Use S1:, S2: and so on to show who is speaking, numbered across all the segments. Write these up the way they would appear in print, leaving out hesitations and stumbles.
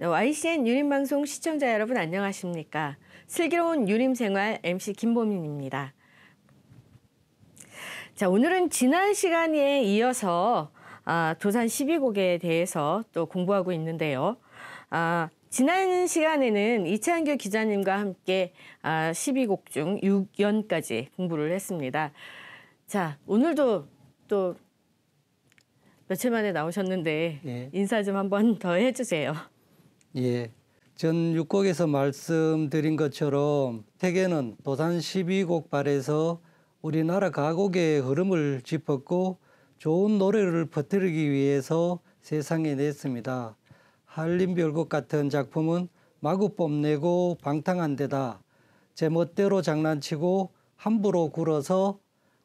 S1: YCN 유림방송 시청자 여러분 안녕하십니까? 슬기로운 유림생활 MC 김보민입니다. 자, 오늘은 지난 시간에 이어서 도산 12곡에 대해서 또 공부하고 있는데요. 지난 시간에는 이창규 기자님과 함께 12곡 중 6연까지 공부를 했습니다. 자, 오늘도 또 며칠 만에 나오셨는데
S2: 예.
S1: 인사 좀 한번 더 해주세요.
S2: 예. 전 6곡에서 말씀드린 것처럼 태계는 도산 12곡 발에서 우리나라 가곡의 흐름을 짚었고 좋은 노래를 퍼뜨리기 위해서 세상에 냈습니다. 한림별곡 같은 작품은 마구 뽐내고 방탕한 데다 제멋대로 장난치고 함부로 굴어서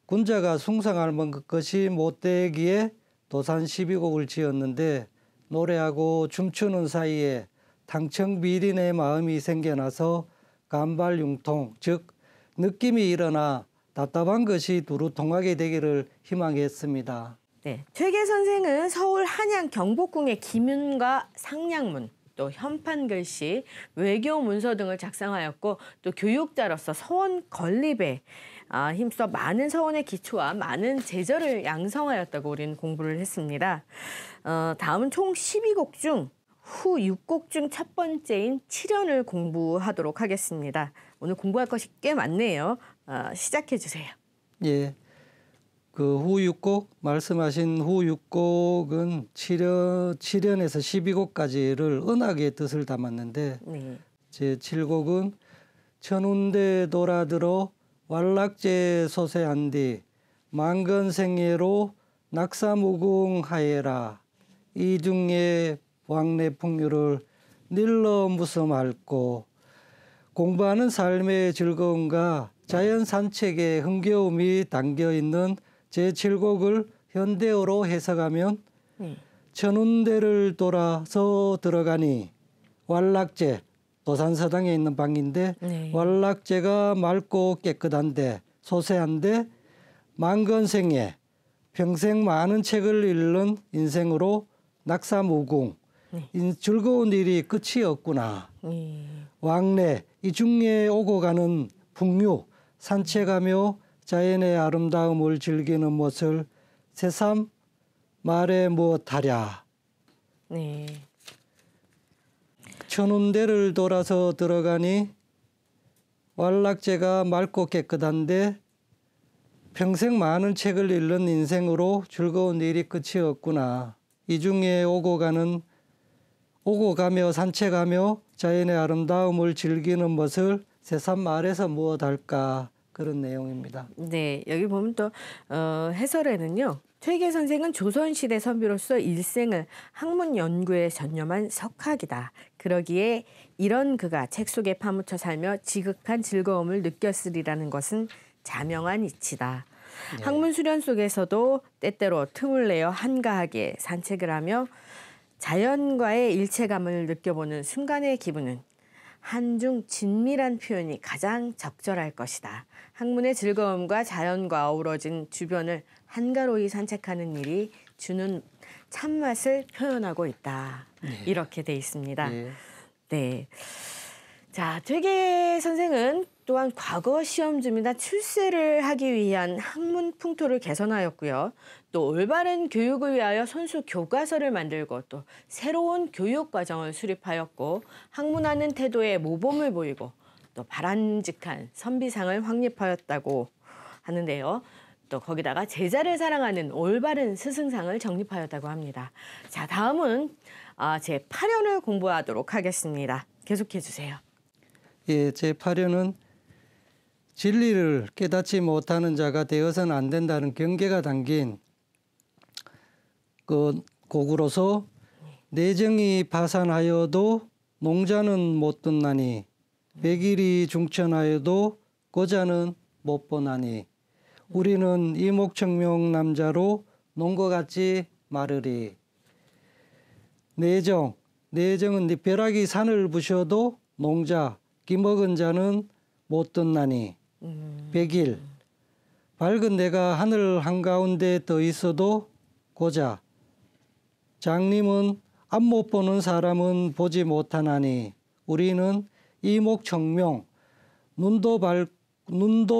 S2: 군자가 숭상할 것이 못되기에 도산 12곡을 지었는데 노래하고 춤추는 사이에 탕청비린의 마음이 생겨나서 간발융통, 즉 느낌이 일어나 답답한 것이 두루 통하게 되기를 희망했습니다.
S1: 네, 퇴계 선생은 서울 한양 경복궁의 기문과 상냥문, 또 현판글씨, 외교 문서 등을 작성하였고 또 교육자로서 서원 건립에 힘써 많은 서원의 기초와 많은 제자를 양성하였다고 우리는 공부를 했습니다. 다음은 총 12곡 중 후 6곡 중 첫 번째인 7연을 공부하도록 하겠습니다. 오늘 공부할 것이 꽤 많네요. 시작해 주세요.
S2: 예. 그 후 6곡 말씀하신 후 6곡은 7연에서 12곡까지를 은하계의 뜻을 담았는데
S1: 네.
S2: 제 7곡은 천운대 돌아들어 왈락제 소세한 뒤 만건생예로 낙사무궁하예라 이중에 왕래 풍류를 닐러 무섬할고 공부하는 삶의 즐거움과 자연 산책의 흥겨움이 담겨있는 제7곡을 현대어로 해석하면 천운대를 돌아서 들어가니 왈락제 도산서당에 있는 방인데 왈락제가 맑고 깨끗한데 소세한데 만건생예 평생 많은 책을 읽는 인생으로 낙사무궁 즐거운 일이 끝이 없구나. 왕래 이중에 오고 가는 풍류 산책하며 자연의 아름다움을 즐기는 모습을 새삼 말해 무엇하랴.
S1: 네.
S2: 천운대를 돌아서 들어가니 왈락제가 맑고 깨끗한데 평생 많은 책을 읽는 인생으로 즐거운 일이 끝이 없구나. 이 중에 오고 가며 산책하며 자연의 아름다움을 즐기는 것을 새삼 말해서 무엇할까 그런 내용입니다.
S1: 네, 여기 보면 또 해설에는요. 퇴계 선생은 조선시대 선비로서 일생을 학문 연구에 전념한 석학이다. 그러기에 이런 그가 책 속에 파묻혀 살며 지극한 즐거움을 느꼈으리라는 것은 자명한 이치다. 네. 학문 수련 속에서도 때때로 틈을 내어 한가하게 산책을 하며 자연과의 일체감을 느껴보는 순간의 기분은 한중 진밀한 표현이 가장 적절할 것이다. 학문의 즐거움과 자연과 어우러진 주변을 한가로이 산책하는 일이 주는 참맛을 표현하고 있다. 이렇게 돼 있습니다. 네. 자, 퇴계 선생은 또한 과거 시험지이나 출세를 하기 위한 학문 풍토를 개선하였고요. 또 올바른 교육을 위하여 손수 교과서를 만들고 또 새로운 교육 과정을 수립하였고 학문하는 태도에 모범을 보이고 또 바람직한 선비상을 확립하였다고 하는데요. 또 거기다가 제자를 사랑하는 올바른 스승상을 정립하였다고 합니다. 자, 다음은 제 8연을 공부하도록 하겠습니다. 계속해 주세요.
S2: 예, 제 8연은 진리를 깨닫지 못하는 자가 되어서는 안 된다는 경계가 담긴 그 곡으로서 내정이 파산하여도 농자는 못 듣나니 백일이 중천하여도 고자는 못 보나니 우리는 이목청명 남자로 농거 같지 말으리. 내정은 벼락이 산을 부셔도 농자 기먹은 자는 못 듣나니 백일 밝은 내가 하늘 한가운데 떠 있어도 고자 장님은 앞 못 보는 사람은 보지 못하나니 우리는 이목청명 눈도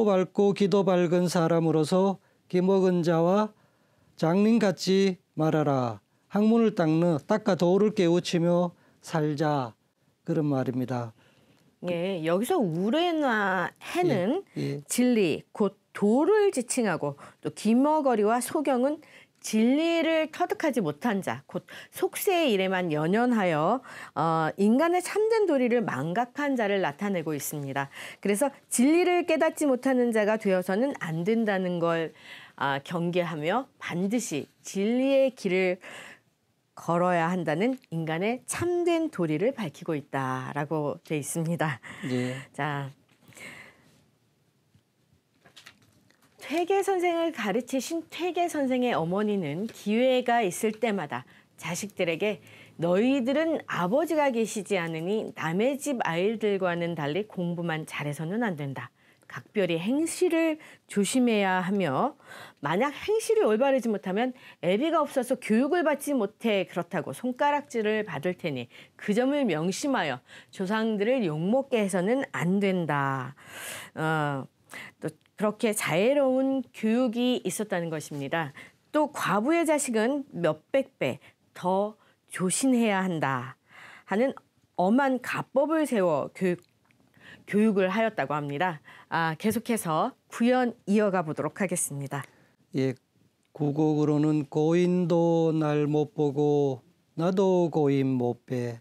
S2: 밝고 귀도 밝은 사람으로서 기먹은 자와 장님 같지 말아라. 학문을 닦아 도를 깨우치며 살자. 그런 말입니다.
S1: 예, 여기서 우레나 해는
S2: 예.
S1: 진리, 곧 도를 지칭하고 또 기머거리와 소경은 진리를 터득하지 못한 자, 곧 속세의 일에만 연연하여 인간의 참된 도리를 망각한 자를 나타내고 있습니다. 그래서 진리를 깨닫지 못하는 자가 되어서는 안 된다는 걸 경계하며 반드시 진리의 길을 걸어야 한다는 인간의 참된 도리를 밝히고 있다라고 돼 있습니다.
S2: 예.
S1: 자, 퇴계 선생을 가르치신 퇴계 선생의 어머니는 기회가 있을 때마다 자식들에게 너희들은 아버지가 계시지 않으니 남의 집 아이들과는 달리 공부만 잘해서는 안 된다. 각별히 행실을 조심해야 하며 만약 행실이 올바르지 못하면 애비가 없어서 교육을 받지 못해 그렇다고 손가락질을 받을 테니 그 점을 명심하여 조상들을 욕먹게 해서는 안 된다. 또 그렇게 자애로운 교육이 있었다는 것입니다. 또 과부의 자식은 몇백 배 더 조신해야 한다 하는 엄한 가법을 세워 교육을 하였다고 합니다. 계속해서 구연 이어가 보도록 하겠습니다.
S2: 예, 구곡으로는 고인도 날 못 보고 나도 고인 못 배.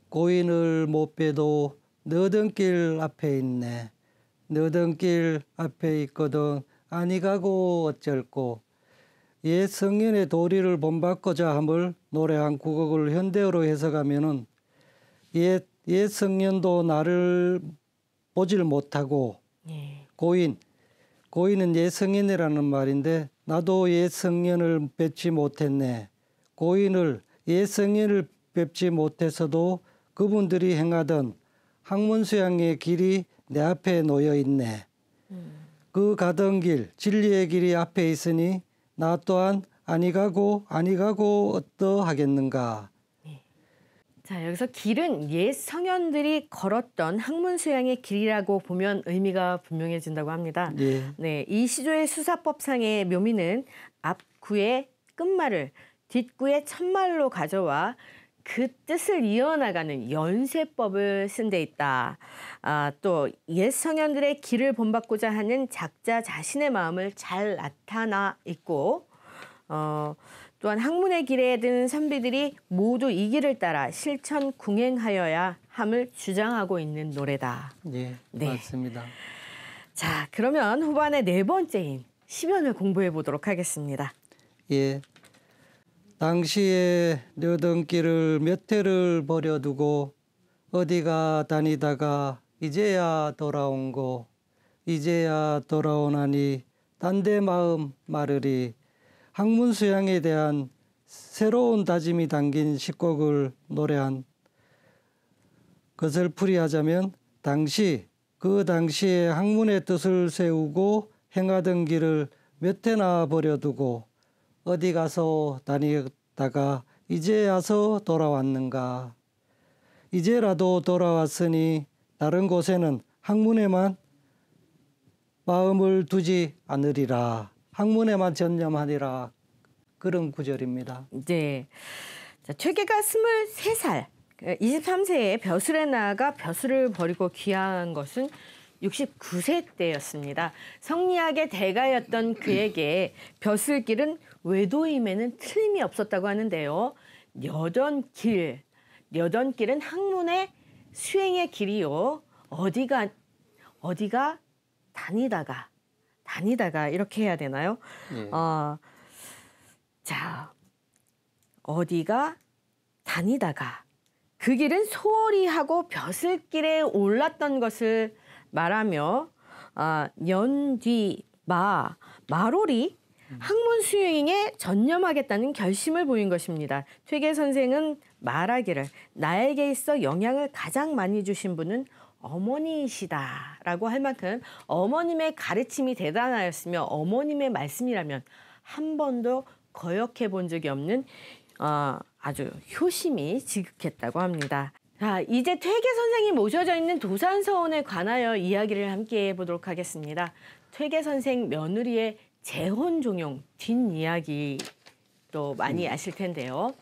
S2: 고인을 못 빼도 너던 길 앞에 있네. 너던 길 앞에 있거든 아니 가고 어쩔꼬. 옛 성년의 도리를 본받고자 함을 노래한 구곡을 현대어로 해석하면은 옛 성년도 나를 보질 못하고 고인은 옛 성년이라는 말인데 나도 옛 성년을 뵙지 못했네. 고인을 옛 성년을 뵙지 못해서도 그분들이 행하던 학문수양의 길이 내 앞에 놓여 있네. 그 가던 길 진리의 길이 앞에 있으니 나 또한 아니 가고 어떠하겠는가.
S1: 자, 여기서 길은 옛 성현들이 걸었던 학문수양의 길이라고 보면 의미가 분명해진다고 합니다.
S2: 예.
S1: 네, 이 시조의 수사법상의 묘미는 앞구의 끝말을 뒷구의 첫말로 가져와 그 뜻을 이어나가는 연쇄법을 쓴 데 있다. 또 옛 성현들의 길을 본받고자 하는 작자 자신의 마음을 잘 나타나 있고 또한 학문의 길에 든 선비들이 모두 이 길을 따라 실천 궁행하여야 함을 주장하고 있는 노래다.
S2: 예,
S1: 네.
S2: 맞습니다.
S1: 자, 그러면 후반의 네 번째인 시변을 공부해 보도록 하겠습니다.
S2: 예. 당시에 너던 길을 몇 해를 버려두고 어디가 다니다가 이제야 돌아온고 이제야 돌아오나니 딴 데 마음 마르리. 학문수양에 대한 새로운 다짐이 담긴 시곡을 노래한 것을 풀이하자면 그 당시에 학문의 뜻을 세우고 행하던 길을 몇 해나 버려두고 어디 가서 다니다가 이제야서 돌아왔는가. 이제라도 돌아왔으니 다른 곳에는 학문에만 마음을 두지 않으리라. 학문에만 전념하리라. 그런 구절입니다.
S1: 네. 자, 퇴계가 23살, 23세에 벼슬에 나아가 벼슬을 버리고 귀화한 것은 69세 때였습니다. 성리학의 대가였던 그에게 벼슬길은 외도임에는 틀림이 없었다고 하는데요. 여던길은 학문의 수행의 길이요. 어디가 다니다가 이렇게 해야 되나요?
S2: 예.
S1: 자, 어디가 다니다가 그 길은 소홀히 하고 벼슬길에 올랐던 것을 말하며 마롤이 학문 수행에 전념하겠다는 결심을 보인 것입니다. 퇴계 선생은 말하기를 나에게 있어 영향을 가장 많이 주신 분은 어머니이시다라고 할 만큼 어머님의 가르침이 대단하였으며 어머님의 말씀이라면 한 번도 거역해 본 적이 없는 아주 효심이 지극했다고 합니다. 자, 이제 퇴계 선생이 모셔져 있는 도산서원에 관하여 이야기를 함께 해보도록 하겠습니다. 퇴계 선생 며느리의 재혼 종용 뒷이야기 또 많이 아실 텐데요.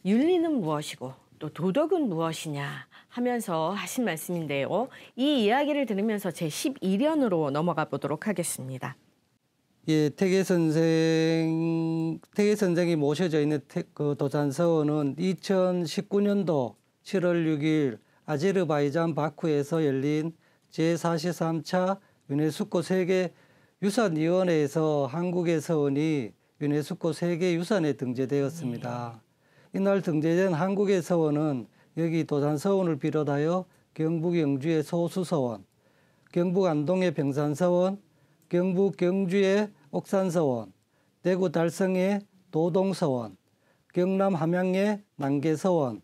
S1: 윤리는 무엇이고 또 도덕은 무엇이냐 하면서 하신 말씀인데요. 이 이야기를 들으면서 제 11연으로 넘어가 보도록 하겠습니다.
S2: 예, 태계 선생이 모셔져 있는 그 도산서원은 2019년도 7월 6일 아제르바이잔 바쿠에서 열린 제43차 유네스코 세계유산위원회에서 한국의 서원이 유네스코 세계유산에 등재되었습니다. 이날 등재된 한국의 서원은 여기 도산서원을 비롯하여 경북 영주의 소수서원, 경북 안동의 병산서원, 경북 경주의 옥산서원, 대구 달성의 도동서원, 경남 함양의 난계서원,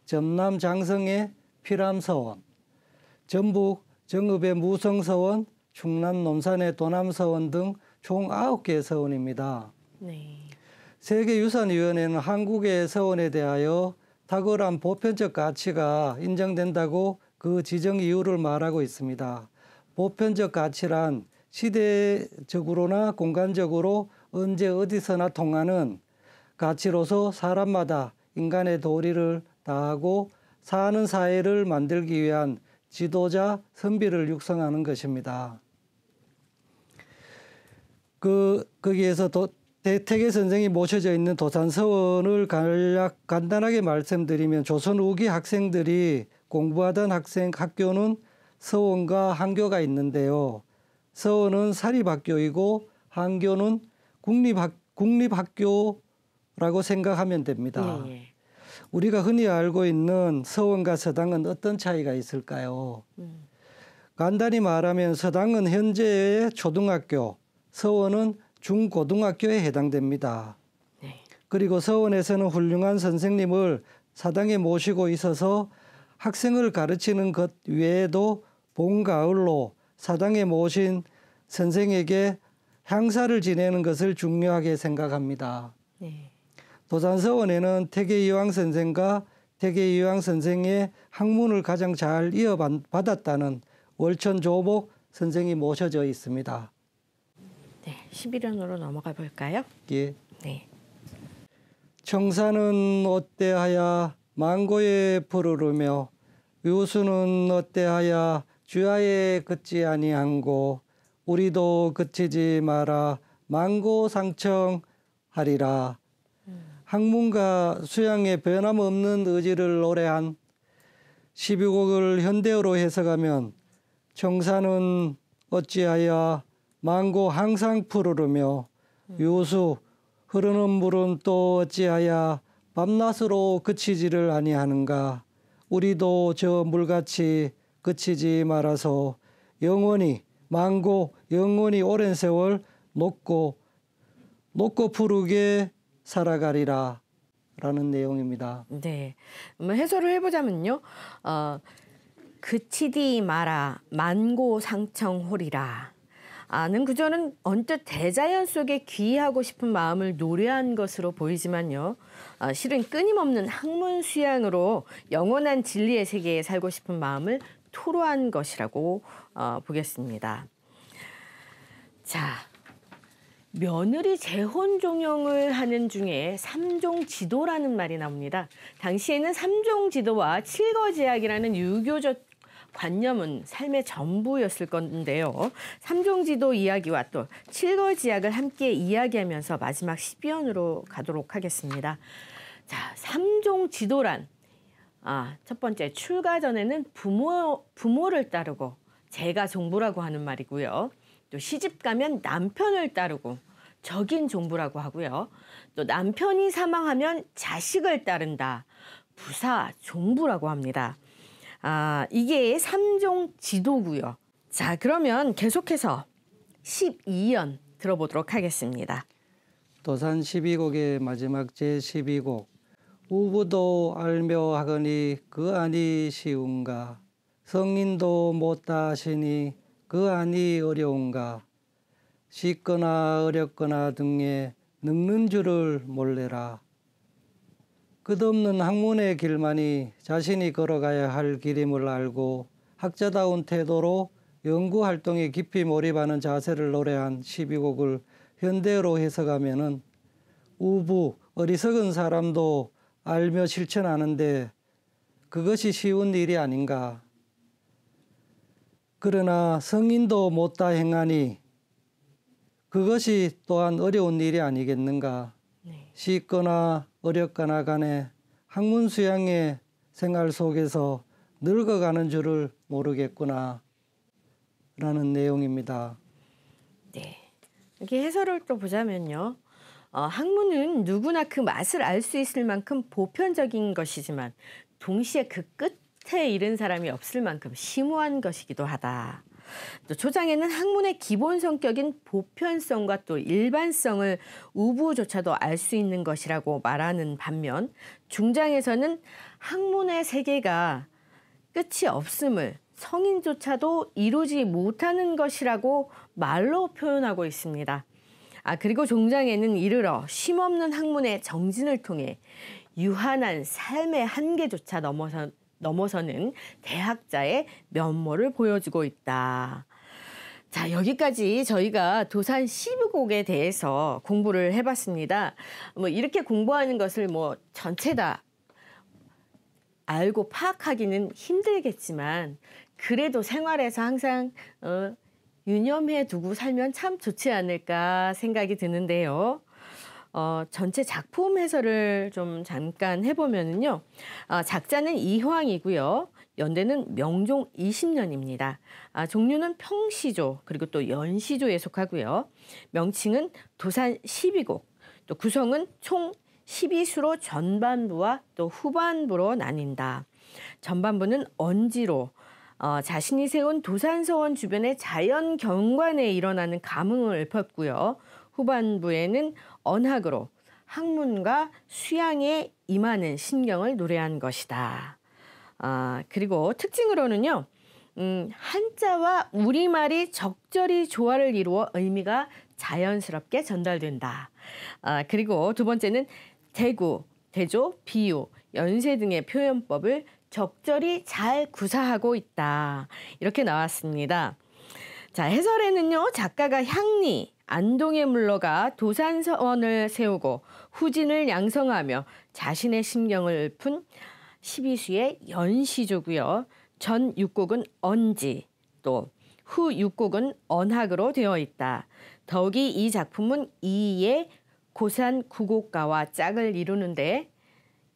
S2: 전남 장성의 피람서원, 전북 정읍의 무성서원, 충남 논산의 도남서원 등 총 9개의 서원입니다.
S1: 네.
S2: 세계유산위원회는 한국의 서원에 대하여 탁월한 보편적 가치가 인정된다고 그 지정 이유를 말하고 있습니다. 보편적 가치란 시대적으로나 공간적으로 언제 어디서나 통하는 가치로서 사람마다 인간의 도리를 다하고 사는 사회를 만들기 위한 지도자 선비를 육성하는 것입니다. 거기에서 태계 선생이 모셔져 있는 도산서원을 간단하게 말씀드리면 조선 후기 학생들이 공부하던 학교는 서원과 한교가 있는데요. 서원은 사립학교이고 한교는 국립학교라고 생각하면 됩니다.
S1: 예.
S2: 우리가 흔히 알고 있는 서원과 서당은 어떤 차이가 있을까요? 간단히 말하면 서당은 현재의 초등학교, 서원은 중고등학교에 해당됩니다.
S1: 네.
S2: 그리고 서원에서는 훌륭한 선생님을 사당에 모시고 있어서 학생을 가르치는 것 외에도 봄, 가을로 사당에 모신 선생에게 향사를 지내는 것을 중요하게 생각합니다.
S1: 네.
S2: 도산서원에는 태계이황 선생과 태계이황 선생의 학문을 가장 잘 이어받았다는 월천조복 선생이 모셔져 있습니다.
S1: 네, 11연으로 넘어가 볼까요?
S2: 예.
S1: 네.
S2: 청사는 어때하야 망고에 푸르르며 유수는 어때하야 주야에 긋지 아니한고 우리도 그치지 마라 망고상청하리라. 학문과 수양의 변함없는 의지를 노래한 12곡을 현대어로 해석하면 청사는 어찌하여 망고 항상 푸르르며 유수 흐르는 물은 또 어찌하여 밤낮으로 그치지를 아니하는가. 우리도 저 물같이 그치지 말아서 영원히 망고 영원히 오랜 세월 높고 푸르게 살아가리라 라는 내용입니다.
S1: 네. 해설을 해보자면요. 그치디 마라 만고상청호리라. 는 구절은 언뜻 대자연 속에 귀의하고 싶은 마음을 노래한 것으로 보이지만요. 실은 끊임없는 학문 수양으로 영원한 진리의 세계에 살고 싶은 마음을 토로한 것이라고 보겠습니다. 자, 며느리 재혼 종용을 하는 중에 삼종지도라는 말이 나옵니다. 당시에는 삼종지도와 칠거지약이라는 유교적 관념은 삶의 전부였을 건데요. 삼종지도 이야기와 또 칠거지약을 함께 이야기하면서 마지막 12연으로 가도록 하겠습니다. 자, 삼종지도란 첫 번째 출가 전에는 부모를 따르고 제가 종부라고 하는 말이고요. 또 시집 가면 남편을 따르고 적인 종부라고 하고요. 또 남편이 사망하면 자식을 따른다. 부사 종부라고 합니다. 이게 삼종 지도고요. 자, 그러면 계속해서 12연 들어보도록 하겠습니다.
S2: 도산 12곡의 마지막 제12곡. 우부도 알며 하거니 그 아니 쉬운가. 성인도 못다 하시니 그 아니 어려운가. 쉽거나 어렵거나 등에 늙는 줄을 몰래라. 끝없는 학문의 길만이 자신이 걸어가야 할 길임을 알고 학자다운 태도로 연구 활동에 깊이 몰입하는 자세를 노래한 12곡을 현대어로 해석하면은 우부, 어리석은 사람도 알며 실천하는데 그것이 쉬운 일이 아닌가. 그러나 성인도 못다 행하니 그것이 또한 어려운 일이 아니겠는가.
S1: 네.
S2: 쉽거나 어렵거나 간에 학문 수양의 생활 속에서 늙어가는 줄을 모르겠구나 라는 내용입니다.
S1: 네. 이렇게 해설을 또 보자면요. 학문은 누구나 그 맛을 알 수 있을 만큼 보편적인 것이지만 동시에 그 끝에 이른 사람이 없을 만큼 심오한 것이기도 하다. 또 초장에는 학문의 기본 성격인 보편성과 또 일반성을 우부조차도 알 수 있는 것이라고 말하는 반면 중장에서는 학문의 세계가 끝이 없음을 성인조차도 이루지 못하는 것이라고 말로 표현하고 있습니다. 그리고 종장에는 이르러 쉼없는 학문의 정진을 통해 유한한 삶의 한계조차 넘어서는 대학자의 면모를 보여주고 있다. 자, 여기까지 저희가 도산 12곡에 대해서 공부를 해봤습니다. 이렇게 공부하는 것을 전체 다 알고 파악하기는 힘들겠지만 그래도 생활에서 항상 유념해 두고 살면 참 좋지 않을까 생각이 드는데요. 전체 작품 해설을 좀 잠깐 해보면은요. 작자는 이황이고요. 연대는 명종 20년입니다. 종류는 평시조 그리고 또 연시조에 속하고요. 명칭은 도산 12곡, 또 구성은 총 12수로 전반부와 또 후반부로 나뉜다. 전반부는 언지로 자신이 세운 도산서원 주변의 자연 경관에 일어나는 감흥을 읊었고요. 후반부에는 언학으로 학문과 수양에 임하는 심경을 노래한 것이다. 그리고 특징으로는요. 한자와 우리말이 적절히 조화를 이루어 의미가 자연스럽게 전달된다. 그리고 두 번째는 대구, 대조, 비유, 연세 등의 표현법을 적절히 잘 구사하고 있다. 이렇게 나왔습니다. 자, 해설에는요. 작가가 향리, 안동에 물러가 도산서원을 세우고 후진을 양성하며 자신의 심경을 읊은 12수의 연시조고요. 전 6곡은 언지, 또 후 6곡은 언학으로 되어 있다. 더욱이 이 작품은 이의 고산 구곡가와 짝을 이루는데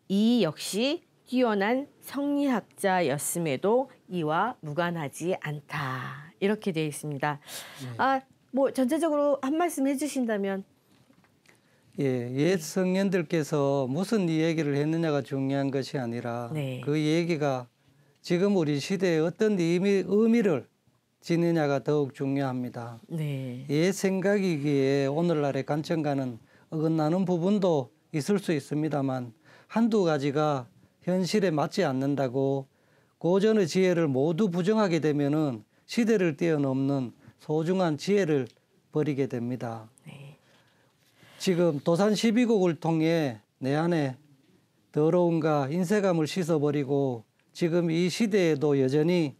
S1: 이 역시 뛰어난 성리학자였음에도 이와 무관하지 않다. 이렇게 되어 있습니다. 전체적으로 한 말씀 해주신다면.
S2: 옛 성년들께서 무슨 얘기를 했느냐가 중요한 것이 아니라
S1: 네.
S2: 그 얘기가 지금 우리 시대에 어떤 의미를 지느냐가 더욱 중요합니다.
S1: 네.
S2: 옛 생각이기에 오늘날의 관점과는 어긋나는 부분도 있을 수 있습니다만 한두 가지가 현실에 맞지 않는다고 고전의 지혜를 모두 부정하게 되면은 시대를 뛰어넘는 소중한 지혜를 버리게 됩니다.
S1: 네.
S2: 지금 도산 12곡을 통해 내 안에 더러움과 인색함을 씻어버리고 지금 이 시대에도 여전히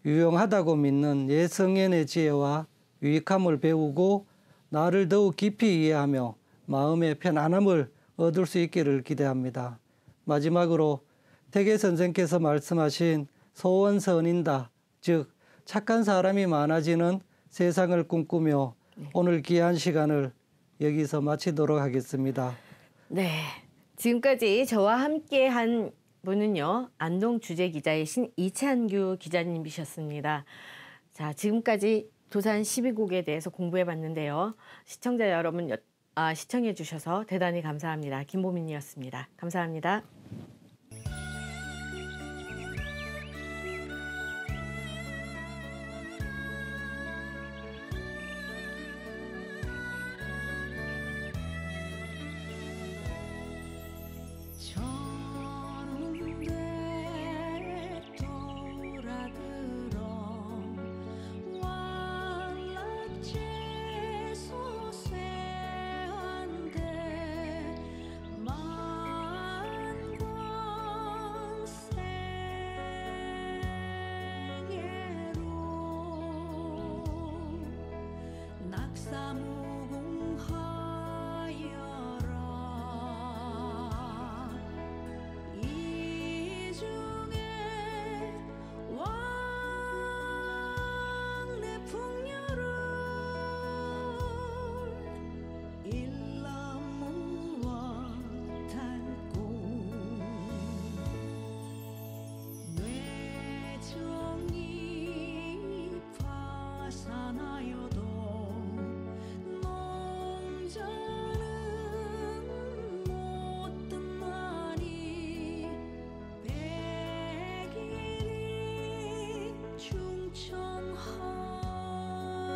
S2: 유용하다고 믿는 옛 성현의 지혜와 유익함을 배우고 나를 더욱 깊이 이해하며 마음의 편안함을 얻을 수 있기를 기대합니다. 마지막으로 태계 선생께서 말씀하신 소원선인다, 즉 착한 사람이 많아지는 세상을 꿈꾸며 오늘 귀한 시간을 여기서 마치도록 하겠습니다.
S1: 네. 지금까지 저와 함께한 분은요. 안동 주재기자이신 이찬규 기자님이셨습니다. 자, 지금까지 도산 12곡에 대해서 공부해봤는데요. 시청자 여러분 시청해 주셔서 대단히 감사합니다. 김보민이었습니다. 감사합니다.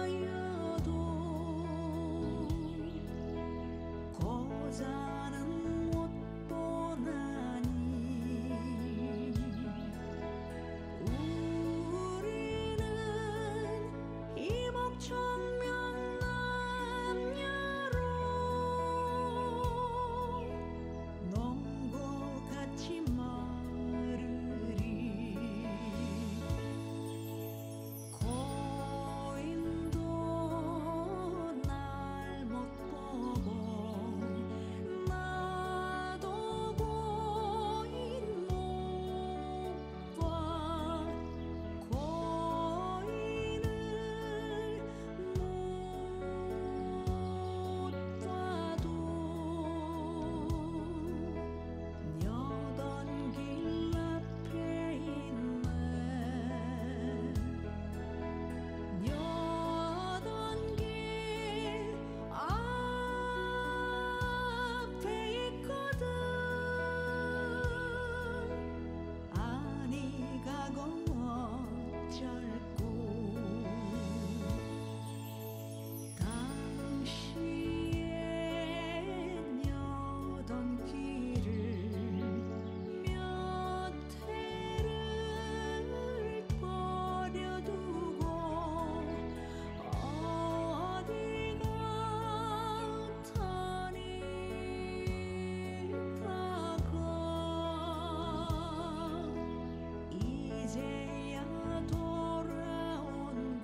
S3: 천천하여도 고자는 못 보나니 우리는 이목청명 남녀로 농고 같이 마르리 고인도 날 못 보고 나도 고인 못 봐 고인을 못 봐도 여던 길 앞에 있네 여던 길 앞에 있거든 아니 가고 어쩔꼬 당시엔 여던 길을 몇 해를 버려두고 어디 갔더니 가가 이제야 돌아온 곳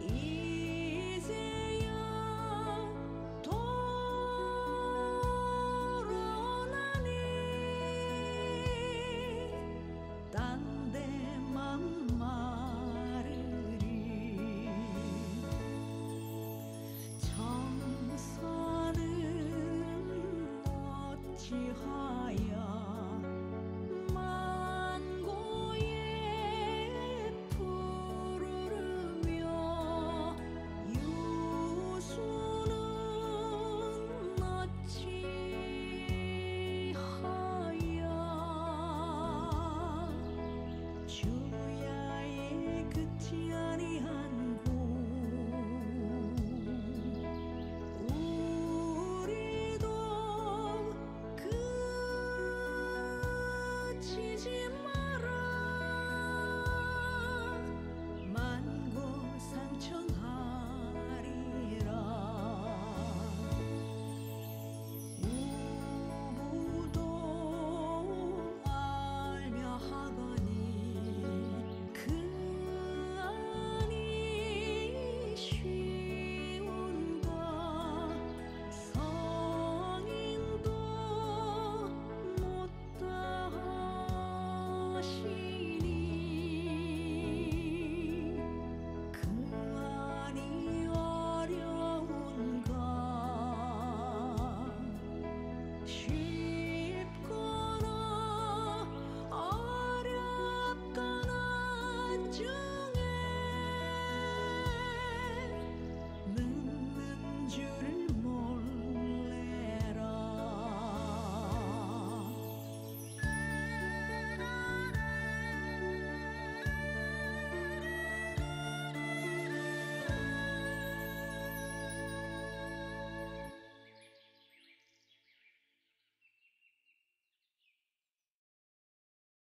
S3: 이제야 돌아오나니 딴 데만 마르리 정서는 어찌하여